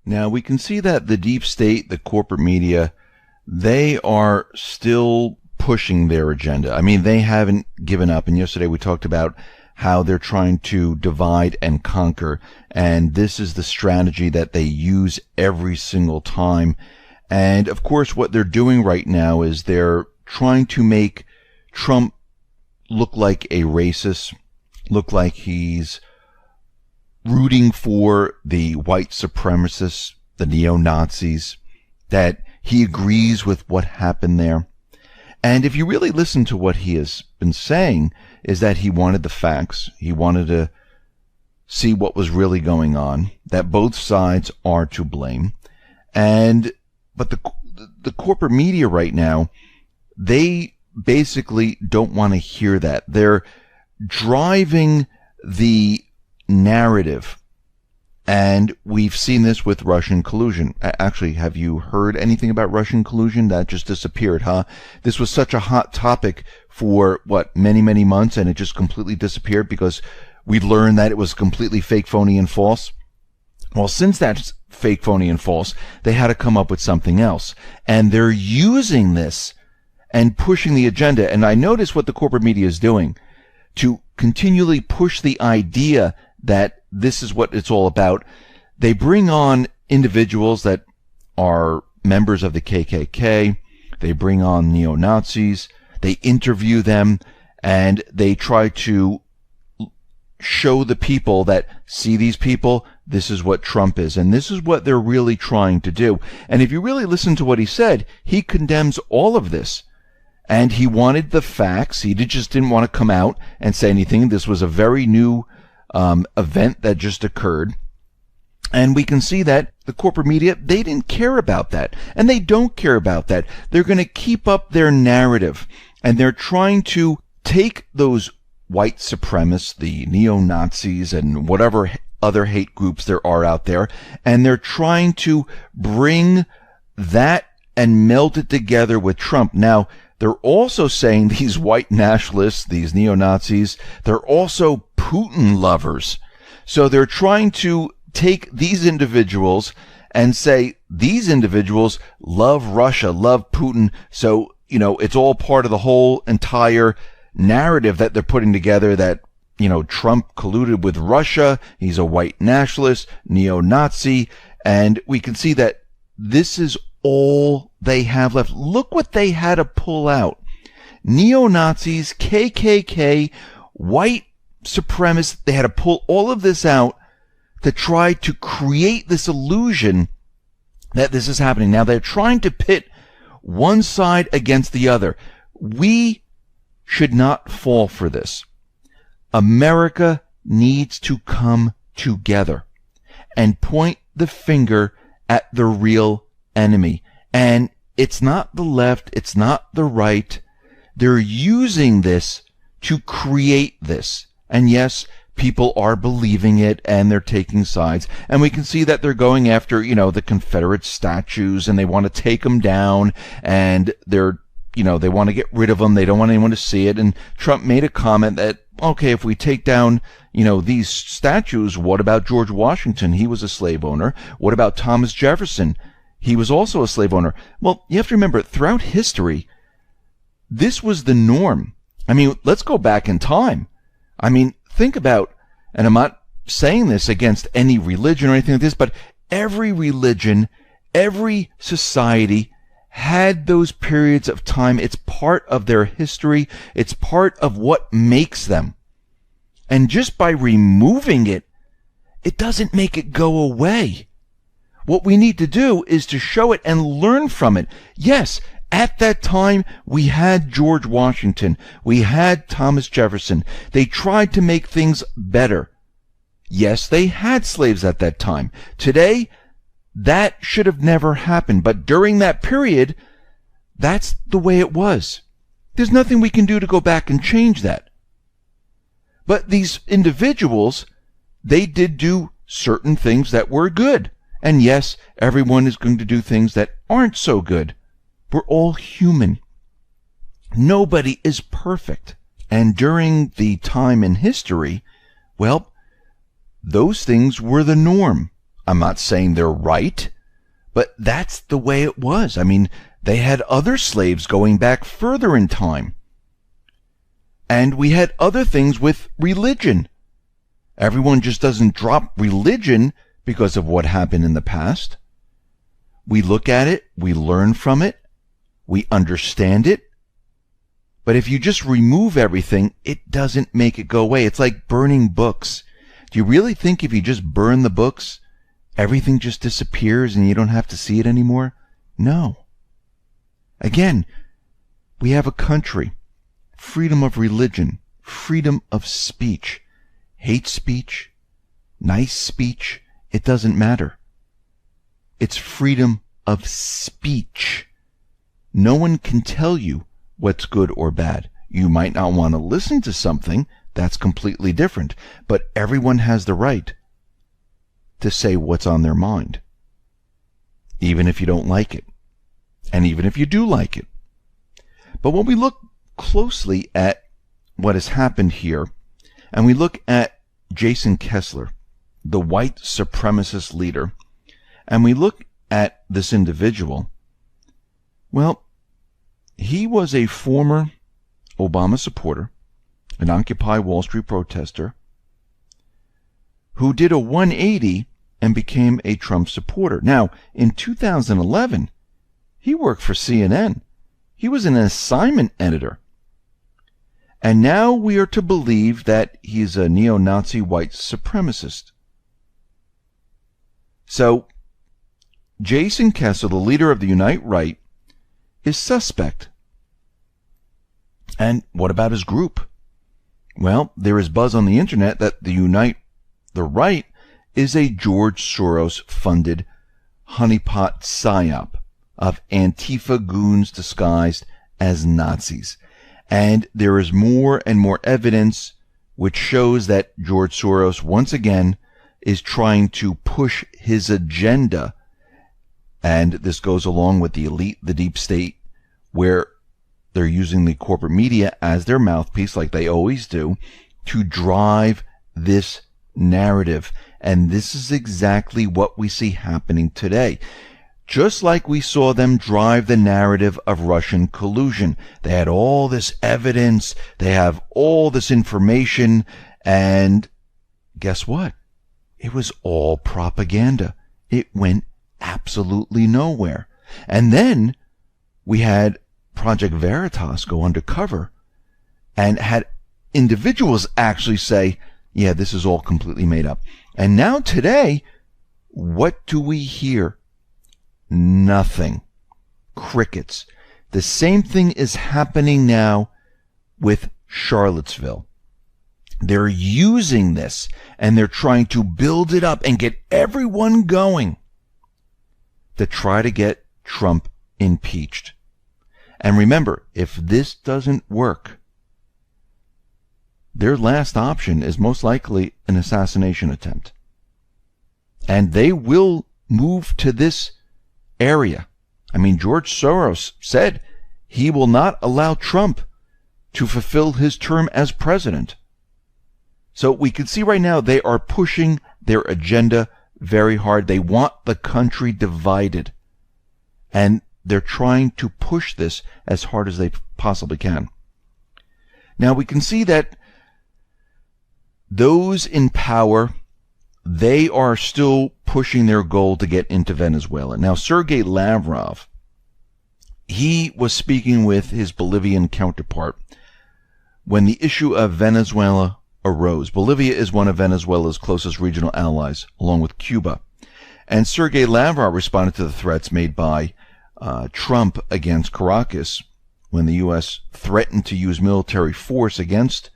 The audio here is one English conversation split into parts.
Now, we can see that the deep state, the corporate media, they are still pushing their agenda. I mean, they haven't given up. And yesterday we talked about how they're trying to divide and conquer. And this is the strategy that they use every single time. And of course, what they're doing right now is they're trying to make Trump look like a racist, look like he's rooting for the white supremacists, the neo-Nazis, that he agrees with what happened there. And if you really listen to what he has been saying, is that he wanted the facts. He wanted to see what was really going on, that both sides are to blame. But the corporate media right now, they basically don't want to hear that. They're driving the narrative. And we've seen this with Russian collusion. Actually, have you heard anything about Russian collusion? That just disappeared, huh? This was such a hot topic for, many, many months, and it just completely disappeared because we learned that it was completely fake, phony, and false. Well, since that's fake, phony, and false, they had to come up with something else. And they're using this and pushing the agenda. And I notice what the corporate media is doing to continually push the idea that this is what it's all about. They bring on individuals that are members of the KKK. They bring on neo-Nazis. They interview them, and they try to show the people that, see these people, this is what Trump is. And this is what they're really trying to do. And if you really listen to what he said, he condemns all of this. And he wanted the facts. He just didn't want to come out and say anything. This was a very new event that just occurred. And we can see that the corporate media, they didn't care about that. And they don't care about that. They're going to keep up their narrative. And they're trying to take those white supremacists, the neo-Nazis, and whatever other hate groups there are out there, and they're trying to bring that and meld it together with Trump. Now, they're also saying these white nationalists, these neo-Nazis, they're also Putin lovers. So they're trying to take these individuals and say these individuals love Russia, love Putin. So, it's all part of the whole entire narrative that they're putting together that, Trump colluded with Russia. He's a white nationalist, neo-Nazi. And we can see that this is all they have left. Look what they had to pull out. Neo-Nazis, KKK, white supremacists, they had to pull all of this out to try to create this illusion that this is happening. Now, they're trying to pit one side against the other. We should not fall for this. America needs to come together and point the finger at the real enemy. And it's not the left, it's not the right. They're using this to create this. And yes, people are believing it and they're taking sides. And we can see that they're going after, the Confederate statues, and they want to take them down, and they're, they want to get rid of them. They don't want anyone to see it. And Trump made a comment that, okay, if we take down, these statues, what about George Washington? He was a slave owner. What about Thomas Jefferson? He was also a slave owner. Well, you have to remember, throughout history, this was the norm. I mean, let's go back in time. I mean, think about, and I'm not saying this against any religion or anything like this, but every religion, every society had those periods of time. It's part of their history. It's part of what makes them. And just by removing it, it doesn't make it go away. What we need to do is to show it and learn from it. Yes, at that time, we had George Washington. We had Thomas Jefferson. They tried to make things better. Yes, they had slaves at that time. Today, that should have never happened. But during that period, that's the way it was. There's nothing we can do to go back and change that. But these individuals, they did do certain things that were good. And yes, everyone is going to do things that aren't so good. We're all human. Nobody is perfect. And during the time in history, well, those things were the norm. I'm not saying they're right, but that's the way it was. I mean, they had other slaves going back further in time. And we had other things with religion. Everyone just doesn't drop religion because of what happened in the past. We look at it, we learn from it, we understand it. But if you just remove everything, it doesn't make it go away. It's like burning books. Do you really think if you just burn the books, everything just disappears and you don't have to see it anymore? No. Again, we have a country, freedom of religion, freedom of speech, hate speech, nice speech, it doesn't matter. It's freedom of speech. No one can tell you what's good or bad. You might not want to listen to something, that's completely different, but everyone has the right to say what's on their mind, even if you don't like it, and even if you do like it. But when we look closely at what has happened here, and we look at Jason Kessler, the white supremacist leader, and we look at this individual, well, he was a former Obama supporter, an Occupy Wall Street protester, who did a 180 and became a Trump supporter. Now, in 2011, he worked for CNN. He was an assignment editor. And now we are to believe that he's a neo-Nazi white supremacist. So, Jason Kessler, the leader of the Unite Right, is suspect. And what about his group? Well, there is buzz on the internet that the Unite the Right is a George Soros-funded honeypot psyop of Antifa goons disguised as Nazis. And there is more and more evidence which shows that George Soros, once again, is trying to push his agenda. And this goes along with the elite, the deep state, where they're using the corporate media as their mouthpiece, like they always do, to drive this narrative. And this is exactly what we see happening today. Just like we saw them drive the narrative of Russian collusion. They had all this evidence, they have all this information, and guess what? It was all propaganda. It went absolutely nowhere. And then we had Project Veritas go undercover and had individuals actually say, yeah, this is all completely made up. And now today, what do we hear? Nothing. Crickets. The same thing is happening now with Charlottesville. They're using this and they're trying to build it up and get everyone going to try to get Trump impeached. And remember, if this doesn't work, their last option is most likely an assassination attempt. And they will move to this area. I mean, George Soros said he will not allow Trump to fulfill his term as president. So we can see right now they are pushing their agenda very hard. They want the country divided. And they're trying to push this as hard as they possibly can. Now we can see that those in power, they are still pushing their goal to get into Venezuela. Now, Sergei Lavrov, he was speaking with his Bolivian counterpart when the issue of Venezuela arose. Bolivia is one of Venezuela's closest regional allies, along with Cuba. And Sergei Lavrov responded to the threats made by Trump against Caracas when the U.S. threatened to use military force against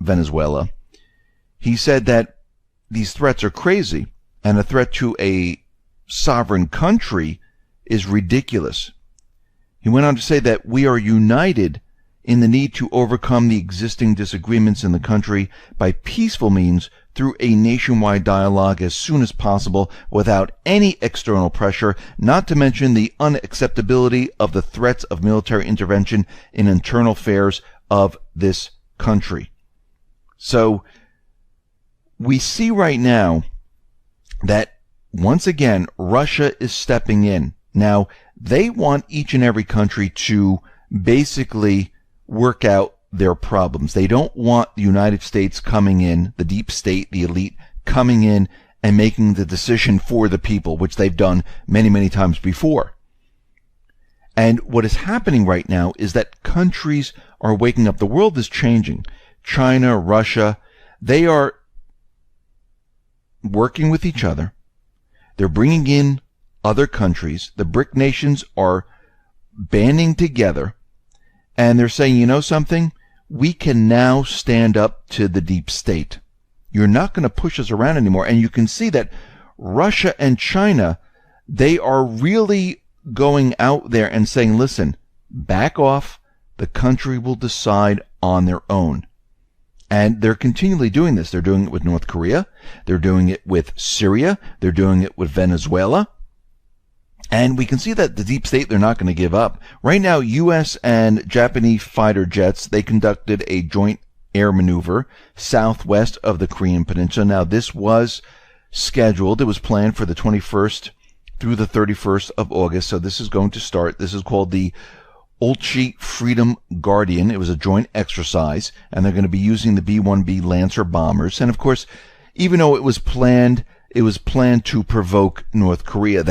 Venezuela. He said that these threats are crazy and a threat to a sovereign country is ridiculous. He went on to say that we are united in the need to overcome the existing disagreements in the country by peaceful means through a nationwide dialogue as soon as possible without any external pressure, not to mention the unacceptability of the threats of military intervention in internal affairs of this country. So we see right now that once again, Russia is stepping in. Now, they want each and every country to basically work out their problems. They don't want the United States coming in, the deep state, the elite, coming in and making the decision for the people, which they've done many, many times before. And what is happening right now is that countries are waking up. The world is changing. China, Russia, they are working with each other. They're bringing in other countries. The BRIC nations are banding together, and they're saying, you know something? We can now stand up to the deep state. You're not going to push us around anymore. And you can see that Russia and China, they are really going out there and saying, listen, back off. The country will decide on their own. And they're continually doing this. They're doing it with North Korea. They're doing it with Syria. They're doing it with Venezuela. And we can see that the deep state, they're not going to give up. Right now, U.S. and Japanese fighter jets, they conducted a joint air maneuver southwest of the Korean Peninsula. Now, this was scheduled. It was planned for the 21st through the 31st of August. So this is going to start. This is called the Olchi Freedom Guardian. It was a joint exercise, and they're going to be using the B-1B Lancer bombers. And of course, even though it was planned to provoke North Korea.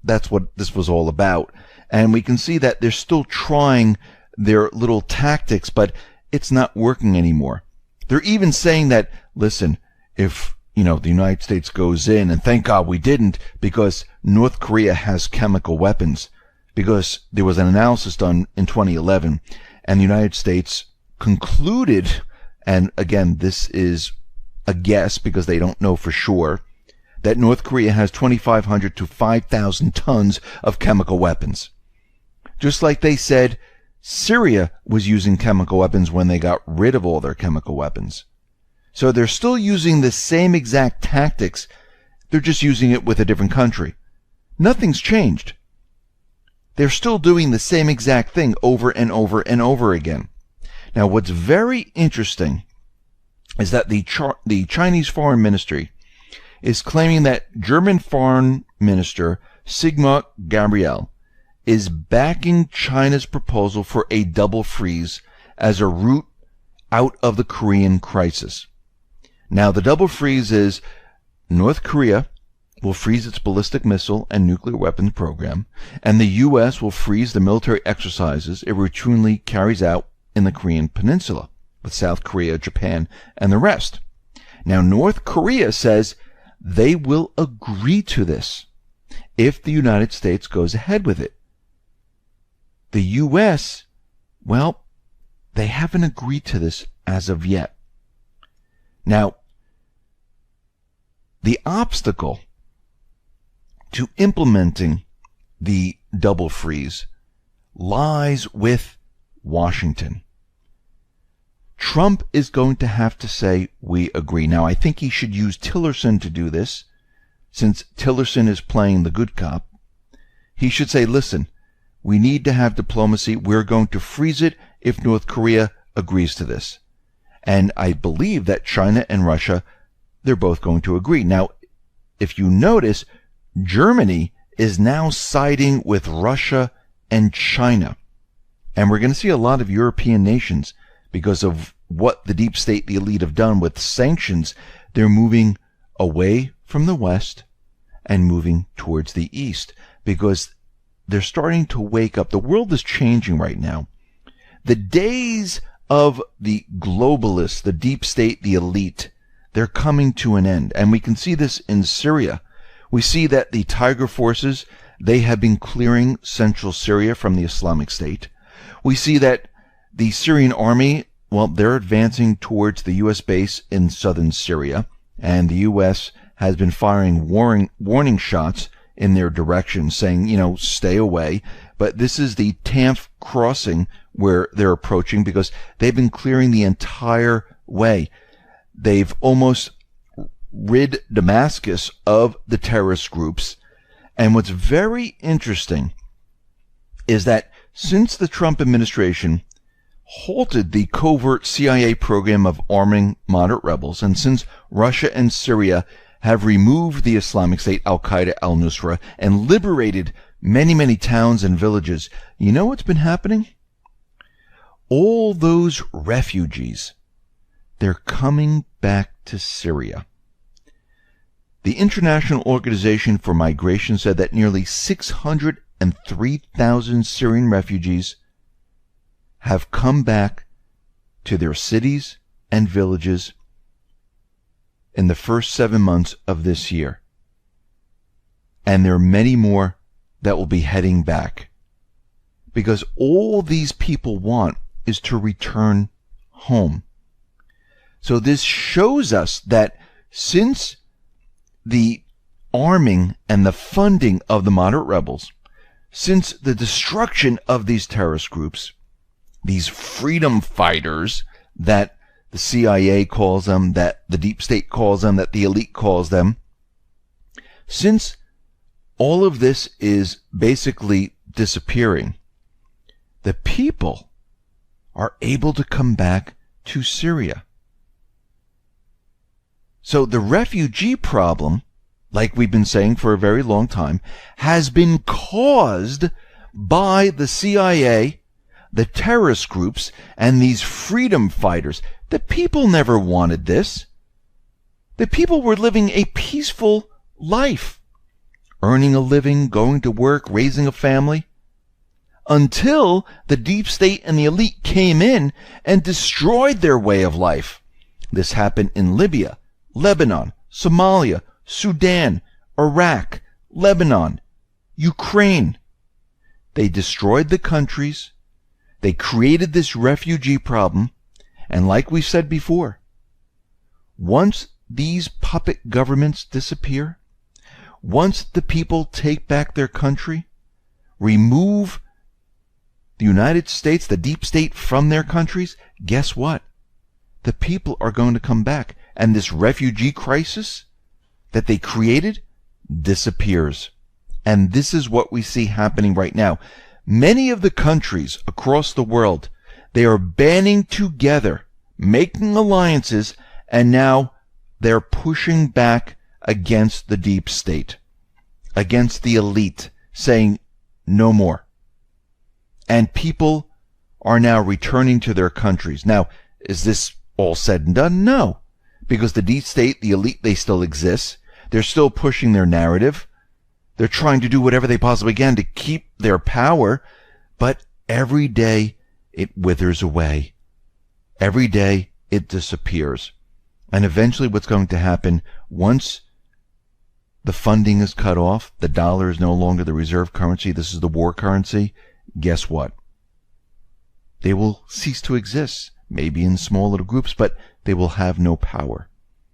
That's what this was all about. And we can see that they're still trying their little tactics, but it's not working anymore. They're even saying that, listen, if the United States goes in, and thank God we didn't, because North Korea has chemical weapons. Because there was an analysis done in 2011, and the United States concluded, and again, this is a guess because they don't know for sure, that North Korea has 2,500 to 5,000 tons of chemical weapons. Just like they said Syria was using chemical weapons when they got rid of all their chemical weapons. So they're still using the same exact tactics. They're just using it with a different country. Nothing's changed. They're still doing the same exact thing over and over and over again. Now, what's very interesting is that the Chinese Foreign Ministry is claiming that German Foreign Minister Sigmar Gabriel is backing China's proposal for a double freeze as a route out of the Korean crisis. Now, the double freeze is North Korea will freeze its ballistic missile and nuclear weapons program, and the U.S. will freeze the military exercises it routinely carries out in the Korean Peninsula with South Korea, Japan, and the rest. Now, North Korea says they will agree to this if the United States goes ahead with it. The U.S., well, they haven't agreed to this as of yet. Now, the obstacle to implementing the double freeze lies with Washington. Trump is going to have to say, we agree. Now, I think he should use Tillerson to do this, since Tillerson is playing the good cop. He should say, listen, we need to have diplomacy. We're going to freeze it if North Korea agrees to this. And I believe that China and Russia, they're both going to agree. Now, if you notice, Germany is now siding with Russia and China. And we're going to see a lot of European nations, because of what the deep state, the elite have done with sanctions. They're moving away from the West and moving towards the East, because they're starting to wake up. The world is changing right now. The days of the globalists, the deep state, the elite, they're coming to an end. And we can see this in Syria. We see that the Tiger forces, they have been clearing central Syria from the Islamic State. We see that the Syrian army, well, they're advancing towards the U.S. base in southern Syria, and the U.S. has been firing warning shots in their direction, saying, stay away. But this is the Tanf crossing where they're approaching, because they've been clearing the entire way. They've almost rid Damascus of the terrorist groups. And what's very interesting is that since the Trump administration halted the covert CIA program of arming moderate rebels, and since Russia and Syria have removed the Islamic State, Al-Qaeda, al-Nusra, and liberated many, many towns and villages. You know what's been happening? All those refugees, they're coming back to Syria. The International Organization for Migration said that nearly 603,000 Syrian refugees have come back to their cities and villages in the first 7 months of this year. And there are many more that will be heading back. Because all these people want is to return home. So this shows us that since the arming and the funding of the moderate rebels, since the destruction of these terrorist groups, these freedom fighters that the CIA calls them, that the deep state calls them, that the elite calls them, since all of this is basically disappearing, the people are able to come back to Syria. So the refugee problem, like we've been saying for a very long time, has been caused by the CIA, the terrorist groups, and these freedom fighters. The people never wanted this. The people were living a peaceful life, earning a living, going to work, raising a family, until the deep state and the elite came in and destroyed their way of life. This happened in Libya, Lebanon, Somalia, Sudan, Iraq, Lebanon, Ukraine. They destroyed the countries. They created this refugee problem. And like we said before, once these puppet governments disappear, once the people take back their country, remove the United States, the deep state, from their countries, guess what? The people are going to come back. And this refugee crisis that they created disappears. And this is what we see happening right now. Many of the countries across the world, they are banding together, making alliances, and now they're pushing back against the deep state, against the elite, saying no more. And people are now returning to their countries. Now, is this all said and done? No. Because the deep state, the elite, they still exist. They're still pushing their narrative. They're trying to do whatever they possibly can to keep their power. But every day it withers away. Every day it disappears. And eventually what's going to happen, once the funding is cut off, the dollar is no longer the reserve currency, this is the war currency, guess what? They will cease to exist. Maybe in small little groups, but they will have no power.